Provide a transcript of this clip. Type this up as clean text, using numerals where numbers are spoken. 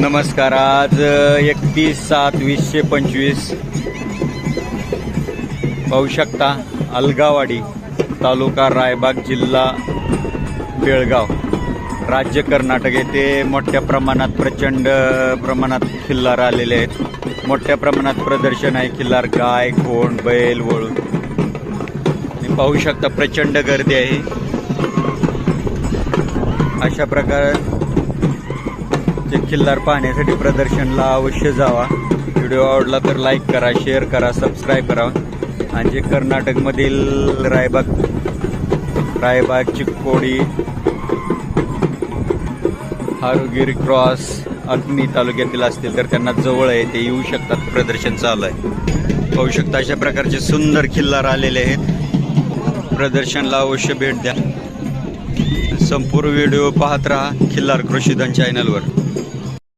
नमस्कार. आज 31/7/2025 पाहू शकता अलगावाडी, तालुका रायबाग, जिल्हा बेळगाव, राज्य कर्नाटक येथे मोठ्या प्रमाणात प्रचंड प्रमाणात खिल्लार आलेले आहेत. मोठ्या प्रमाणात प्रदर्शन आहे. खिल्लार गाय, कोंड, बैल, वळू पाहू शकता. प्रचंड गर्दी आहे. अशा प्रकारचे खिल्लार पाहण्यासाठी प्रदर्शनला अवश्य जावा. व्हिडिओ आवडला तर लाईक करा, शेअर करा, सबस्क्राईब करा. आणि जे कर्नाटकमधील रायबाग, चिक्कोडी, हारुगिरी क्रॉस, अग्नी तालुक्यातील असतील तर त्यांना जवळ आहे, ते येऊ शकतात. प्रदर्शन चालू आहे. पाहू शकता अशा प्रकारचे सुंदर खिल्लार आलेले आहेत. प्रदर्शनला अवश्य भेट द्या. संपूर्ण व्हिडिओ पाहत राहा खिल्लार कृषीधन चॅनलवर.